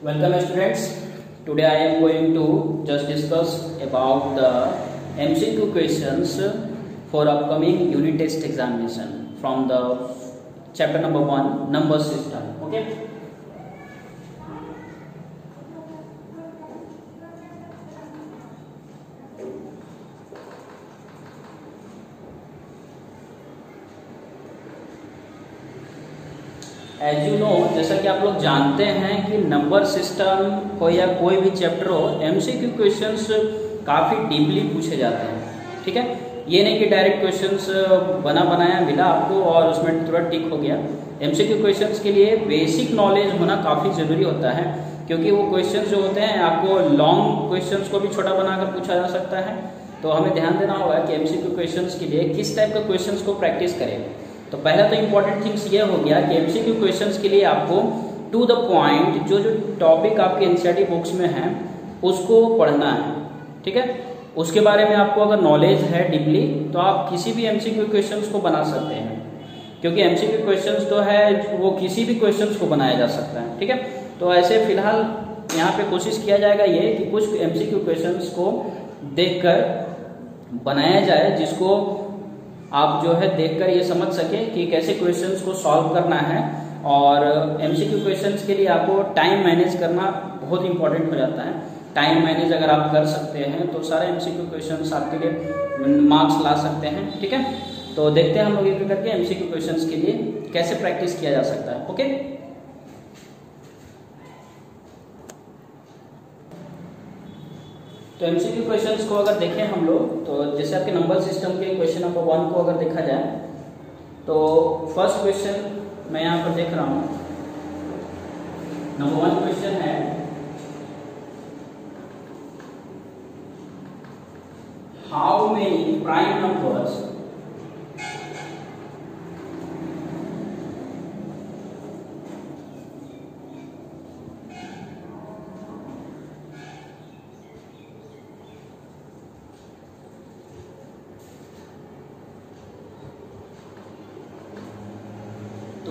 Welcome students. Today I am going to just discuss about the MCQ questions for upcoming unit test examination from the chapter number 1 number system. Okay. As you know, जैसा कि आप लोग जानते हैं कि number system हो या कोई भी चैप्टर हो, एमसीक्यू क्वेश्चंस काफ़ी डीपली पूछे जाते हैं। ठीक है, ये नहीं कि डायरेक्ट क्वेश्चंस बना बनाया मिला आपको और उसमें तुरंत टिक हो गया। एमसीक्यू क्वेश्चंस के लिए बेसिक नॉलेज होना काफ़ी ज़रूरी होता है, क्योंकि वो क्वेश्चंस जो होते हैं आपको लॉन्ग क्वेश्चंस को भी छोटा बनाकर पूछा जा सकता है। तो हमें ध्यान देना होगा कि एमसीक्यू क्वेश्चंस के लिए किस टाइप का क्वेश्चंस को प्रैक्टिस करें। तो पहला तो इम्पोर्टेंट थिंग्स ये हो गया कि एमसीक्यू क्वेश्चंस के लिए आपको टू द पॉइंट जो टॉपिक आपके एनसीईआरटी बुक्स में है उसको पढ़ना है। ठीक है, उसके बारे में आपको अगर नॉलेज है डीपली तो आप किसी भी एमसीक्यू क्वेश्चंस को बना सकते हैं, क्योंकि एमसीक्यू क्वेश्चंस तो है वो किसी भी क्वेश्चंस को बनाया जा सकता है। ठीक है, तो ऐसे फिलहाल यहाँ पे कोशिश किया जाएगा ये कि कुछ एमसीक्यू क्वेश्चंस को देखकर बनाया जाए, जिसको आप जो है देखकर ये समझ सके कि कैसे क्वेश्चंस को सॉल्व करना है। और एमसीक्यू क्वेश्चंस के लिए आपको टाइम मैनेज करना बहुत इंपॉर्टेंट हो जाता है। टाइम मैनेज अगर आप कर सकते हैं तो सारे एमसीक्यू क्वेश्चंस आपके लिए मार्क्स ला सकते हैं। ठीक है, तो देखते हैं हम लोग एक करके एमसीक्यू क्वेश्चंस के लिए कैसे प्रैक्टिस किया जा सकता है। ओके, तो एमसीक्यू क्वेश्चंस को अगर देखें हम लोग, तो जैसे आपके नंबर सिस्टम के क्वेश्चन नंबर 1 को अगर देखा जाए तो फर्स्ट क्वेश्चन मैं यहाँ पर देख रहा हूँ। नंबर 1 क्वेश्चन है, how many prime numbers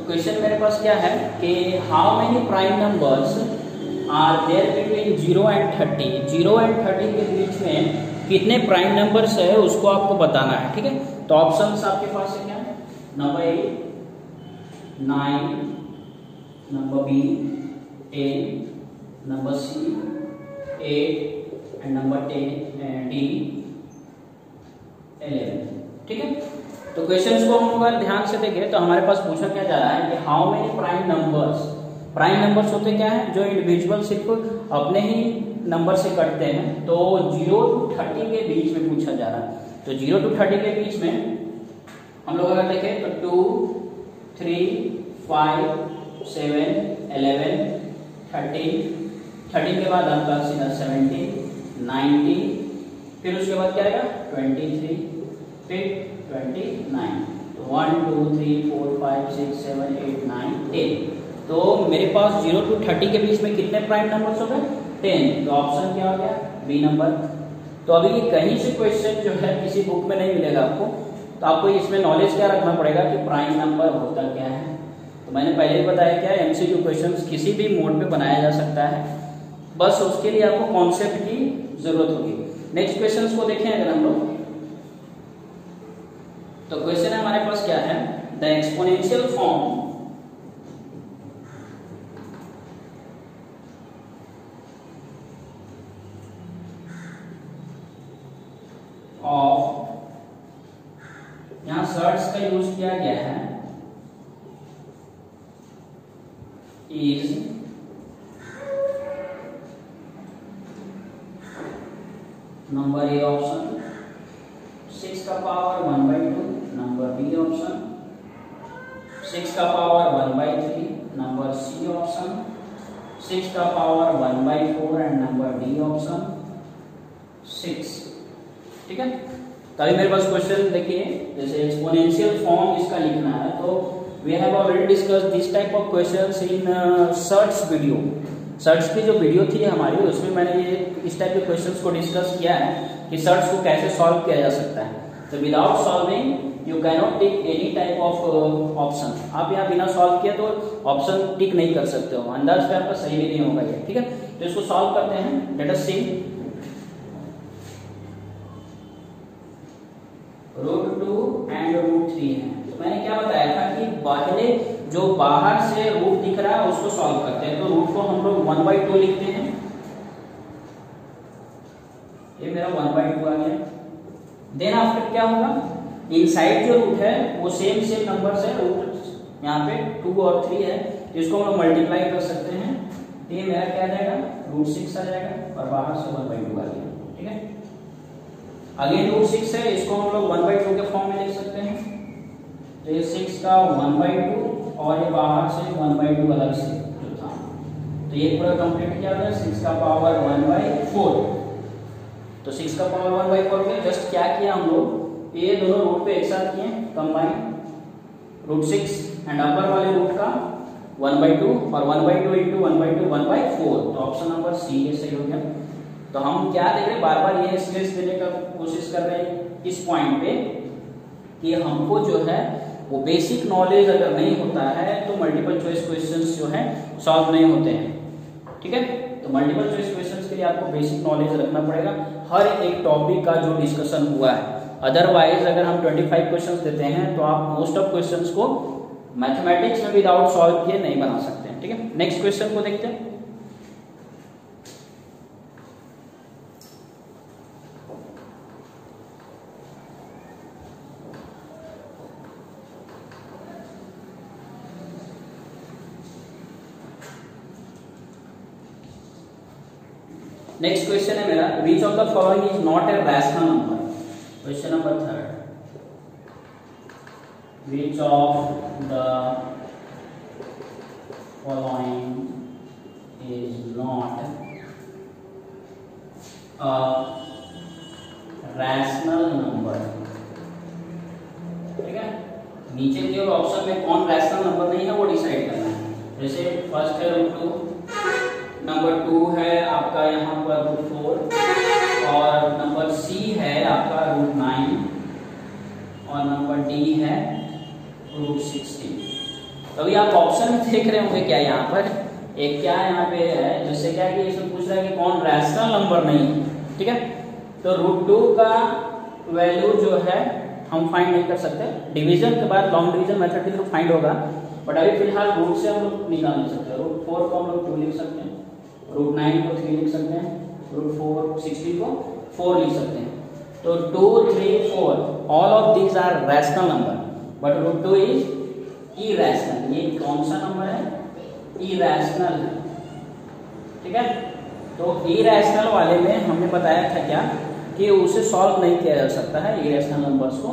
question मेरे पास क्या है कि how many prime numbers are there between 0 and 30। 0 and 30 के बीच में कितने प्राइम नंबर्स है उसको आपको बताना है। ठीक है, तो ऑप्शंस आपके पास है क्या? Number A 9, number B 10, number C 8 and number D 11। ठीक है, तो क्वेश्चंस को हम अगर ध्यान से देखें तो हमारे पास पूछा क्या जा रहा है कि how many prime numbers. Prime numbers होते क्या है? जो इंडिविजुअल सिर्फ अपने ही नंबर से कटते हैं। तो 0 to 30 के बीच में पूछा जा रहा है। तो 0 to 30 के बीच में हम लोग अगर देखें तो 2, 3, 5, 7, 11, 13 के बाद आपका सीधा 17, 19, फिर उसके बाद क्या आएगा 23, फिर 29। तो 1 2 3 4 5 6 7 8 9 10। तो मेरे पास 0 to 30 के बीच में कितने प्राइम नंबर्स हो गए? 10। तो ऑप्शन क्या हो गया? B number. तो अभी ये कहीं से क्वेश्चन जो है किसी बुक में नहीं मिलेगा आपको, तो आपको इसमें नॉलेज क्या रखना पड़ेगा कि प्राइम नंबर होता क्या है। तो मैंने पहले ही बताया क्या, एमसीक्यू क्वेश्चन किसी भी मोड पे बनाया जा सकता है, बस उसके लिए आपको कॉन्सेप्ट की जरूरत होगी। नेक्स्ट क्वेश्चन को देखें अगर हम लोग, तो क्वेश्चन हमारे पास क्या है? द एक्सपोनेंशियल फॉर्म ऑफ, यहां सर्ट्स का यूज किया गया है, इज नंबर ए ऑप्शन 6 का पावर 1/2, नंबर बी ऑप्शन 6 का पावर 1/3, नंबर सी ऑप्शन 6 का power 1/4 and number D option 6। ठीक है, तो अभी मेरे पास क्वेश्चन देखिए, जैसे एक्सपोनेंशियल फॉर्म इसका लिखना है, तो we have already discuss this type of questions in shorts video. Shorts की जो वीडियो थी हमारी, उसमें मैंने ये इस टाइप के क्वेश्चंस को डिस्कस किया है कि सर्ट्स को कैसे सॉल्व किया जा सकता है। तो without solving you cannot tick any type of option. आप यहाँ बिना सॉल्व किया तो ऑप्शन टिक नहीं कर सकते हो, अंदाज पे आपका सही भी नहीं होगा ये, ठीक है। तो इसको सॉल्व करते हैं। लेट अस सी √2 एंड √3 है। तो मैंने क्या बताया था कि पहले जो बाहर से रूट दिख रहा है उसको सॉल्व करते हैं। तो रूट को हम लोग 1/2 लिखते हैं, ये मेरा 1/2 आ गया। देन आफ्टर क्या होगा, इनसाइड जो रूट है वो सेम नंबर से, रूट यहाँ पे 2 और 3 है, तो इसको हम लोग मल्टीप्लाई कर सकते हैं। तो ये मेरा क्या आ जाएगा, √6 आ जाएगा और बाहर से 1/2 आ गया, ठीक है। अगेन √6 है, इसको हम लोग 1/2 के फॉर्म में लिख सकते हैं। तो ये 6 का 1/2 और ये बाहर से 1/2 अलग से जो था, तो ये पूरा कंप्लीट किया गया। 6 का पावर 1/4, तो 6 का पावर 1/4 में जस्ट क्या किया हम लोग, ये दोनों रूट पे एक साथ किए कंबाइन, √6 एंड अपर वाले रूट का 1/2 और 1/2 इंटू 1/2 1/4। तो ऑप्शन नंबर सी ये सही हो गया। तो हम क्या देख रहे हैं, बार बार ये स्ट्रेस देने का कोशिश कर रहे हैं इस पॉइंट पे कि हमको जो है वो बेसिक नॉलेज अगर नहीं होता है तो मल्टीपल चॉइस क्वेश्चंस जो है सॉल्व नहीं होते हैं, ठीक है। तो मल्टीपल चॉइस क्वेश्चंस के लिए आपको बेसिक नॉलेज रखना पड़ेगा हर एक टॉपिक का जो डिस्कशन हुआ है। अदरवाइज अगर हम 25 क्वेश्चंस देते हैं तो आप मोस्ट ऑफ क्वेश्चंस को मैथमेटिक्स में विदाउट सॉल्व किए नहीं बना सकते हैं, ठीक है। नेक्स्ट क्वेश्चन को देखते हैं। नेक्स्ट क्वेश्चन है मेरा, which of the following is not a rational number. Question number 3, which of the following is not a rational number, ठीक है। नीचे दिए हुए ऑप्शन में कौन रैशनल नंबर नहीं है वो डिसाइड करना है। जैसे फर्स्ट है √2, नंबर 2 है आपका यहाँ पर √4 और नंबर सी है आपका √9 और नंबर डी है √16। तो अभी आप ऑप्शन में देख रहे होंगे क्या यहाँ पर एक क्या यहाँ पे है, जिससे क्या कि इसमें पूछ रहा है कि कौन रैशनल नंबर नहीं है, ठीक है। तो √2 का वैल्यू जो है हम फाइंड नहीं कर सकते, डिवीजन के बाद लॉन्ग डिवीजन मेथड के थ्रू फाइंड होगा, बट अभी फिलहाल रूट से हम लोग निकाल नहीं सकते। √4 को हम लोग 2 लिख सकते हैं, √9 को 3 लिख सकते हैं, √16 को 4 लिख सकते हैं। तो 2, 3, 4 all of these are rational number, but √2 is irrational. ये कौन सा नंबर है, इरैशनल है, ठीक है। तो इरैशनल वाले में हमने बताया था क्या कि उसे सॉल्व नहीं किया जा सकता है इरैशनल नंबर्स को,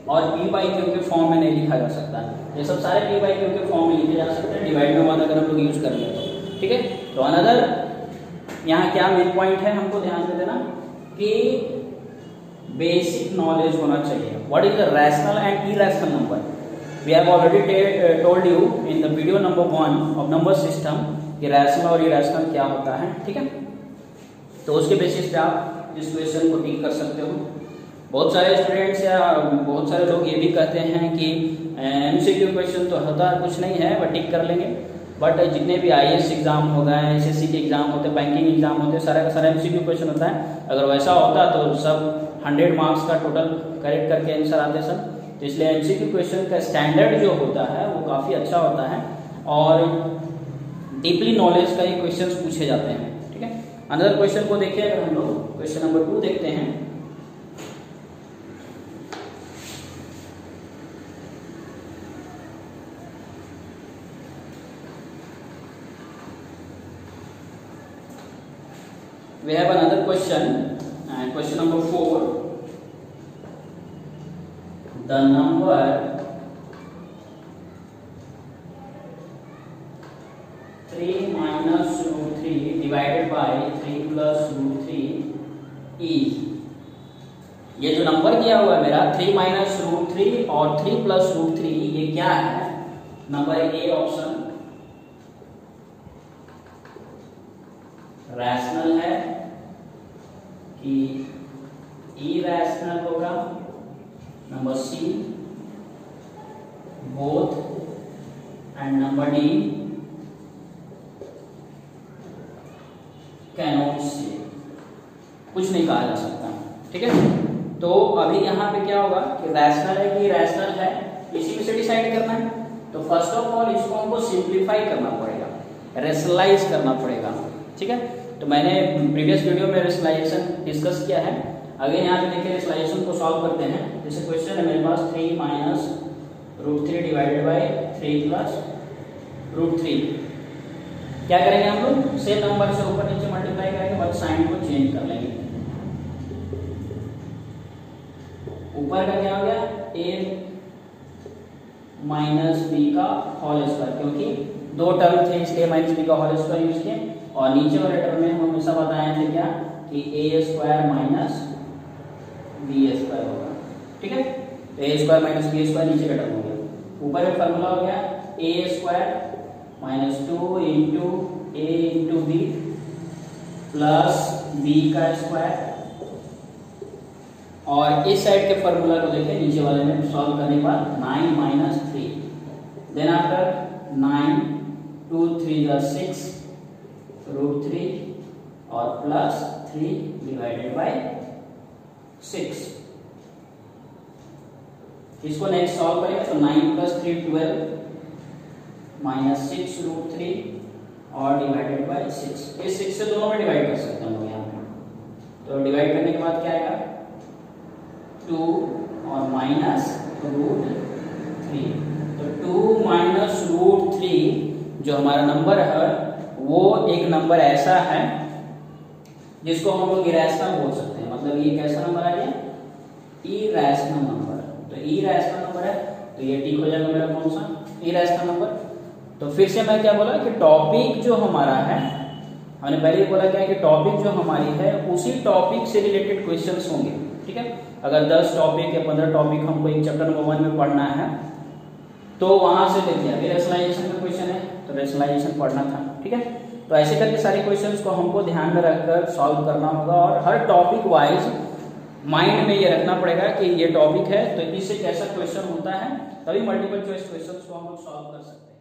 और p/q के फॉर्म में नहीं लिखा जा सकता। ये सब सारे p/q के फॉर्म में लिखे जा सकते हैं, डिवाइड में 1 अगर हम लोग यूज कर ले तो, ठीक है। तो अनदर यहाँ क्या मेन पॉइंट है हमको ध्यान में देना कि बेसिक नॉलेज होना चाहिए। What is the rational and irrational number. We have already told you in the video number 1 of number system कि रैशनल और इरैशनल क्या होता है, ठीक है। तो उसके बेसिस पे आप इस क्वेश्चन को टिक कर सकते हो। बहुत सारे स्टूडेंट्स या बहुत सारे लोग ये भी कहते हैं कि MCQ क्वेश्चन तो होता कुछ नहीं है, बट टिक कर लेंगे। बट जितने भी IAS एग्जाम हो गए, SSC के एग्जाम होते हैं, बैंकिंग एग्जाम होते हैं, सारा का सारा MCQ क्वेश्चन होता है। अगर वैसा होता तो सब 100 मार्क्स का टोटल करेक्ट करके आंसर आते सब। तो इसलिए MCQ क्वेश्चन का स्टैंडर्ड जो होता है वो काफ़ी अच्छा होता है और डीपली नॉलेज का ये क्वेश्चन पूछे जाते हैं, ठीक है। अनदर क्वेश्चन को देखिए, अगर हम लोग क्वेश्चन नंबर 2 देखते हैं। We have another question, and question number 4. The number 3 minus √3 divided by 3 plus √3 is, ये जो नंबर दिया हुआ है मेरा 3 minus √3 और 3 plus √3, ये क्या है? नंबर ए ऑप्शन रैशनल है कि इरैशनल होगा, number C both and number D cannot say, कुछ नहीं कहा जा सकता। ठीक है, तो अभी यहाँ पे क्या होगा कि रैशनल है कि इरेशनल है, इसी में से डिसाइड करना है। तो फर्स्ट ऑफ ऑल इसको हमको सिंप्लीफाई करना पड़ेगा, रेशनलाइज करना पड़ेगा। ठीक है, तो मैंने प्रीवियस वीडियो में रेशनलाइजेशन डिस्कस किया है। अगेन यहाँ पे देखिए रेशनलाइजेशन को सॉल्व करते हैं। जैसे क्वेश्चन है मेरे पास 3 minus root 3 divided by 3 plus root 3। क्या करेंगे हम लोग, सेम नंबर से ऊपर नीचे मल्टीप्लाई करेंगे, बट साइन को चेंज कर लेंगे। ऊपर का क्या हो गया, a माइनस बी का होल स्क्वायर, क्योंकि दो टर्म थे इसलिए माइनस बी का होल स्क्वायर यूज किए। और नीचे वाले टर्म में हम हमेशा बताए थे क्या कि ए स्क्वायर माइनस बी स्क्वायर होगा। ठीक है, तो ए स्क्वायर माइनस बी स्क्वायर नीचे का टर्म हो गया। ऊपर में फॉर्मूला हो गया ए स्क्वायर माइनस 2 इंटू ए इंटू बी प्लस बी का स्क्वायर। और इस साइड के फॉर्मूला को देखें नीचे वाले में सॉल्व करने के बाद 9 माइनस 3, देन आफ्टर 9 2 3 6 रूट 3 और प्लस 3 डिवाइडेड बाई 6। इसको नेक्स्ट सॉल्व करेंगे तो 9 प्लस 3 12 माइनस 6 रूट 3 और डिवाइडेड बाई 6। इस 6 से दोनों में डिवाइड कर सकते हैं हम लोग यहाँ पे। तो डिवाइड करने के बाद क्या आएगा 2 और माइनस रूट 3। तो 2 माइनस रूट 3 जो हमारा नंबर है वो एक नंबर ऐसा है जिसको हम लोग इरेशनल बोल सकते हैं। मतलब ये कैसा नंबर आ गया, इरेशनल नंबर। तो इरेशनल नंबर है तो ये ठीक हो जाएगा मेरा कौन सा, इरेशनल नंबर। तो फिर से मैं क्या बोला कि टॉपिक जो हमारा है, हमने पहले ही बोला क्या कि टॉपिक जो हमारी है उसी टॉपिक से रिलेटेड क्वेश्चंस होंगे। ठीक है, अगर 10 टॉपिक या 15 टॉपिक हमको एक चैप्टर नंबर 1 में पढ़ना है तो वहां से देखिए अभी रेशनलाइजेशन का क्वेश्चन है तो रेशनलाइजेशन पढ़ना था। ठीक है, तो ऐसे करके सारे क्वेश्चंस को हमको ध्यान में रखकर सॉल्व करना होगा और हर टॉपिक वाइज माइंड में ये रखना पड़ेगा कि ये टॉपिक है तो इससे कैसा क्वेश्चन होता है, तभी मल्टीपल चॉइस क्वेश्चंस को हम लोग सॉल्व कर सकते हैं।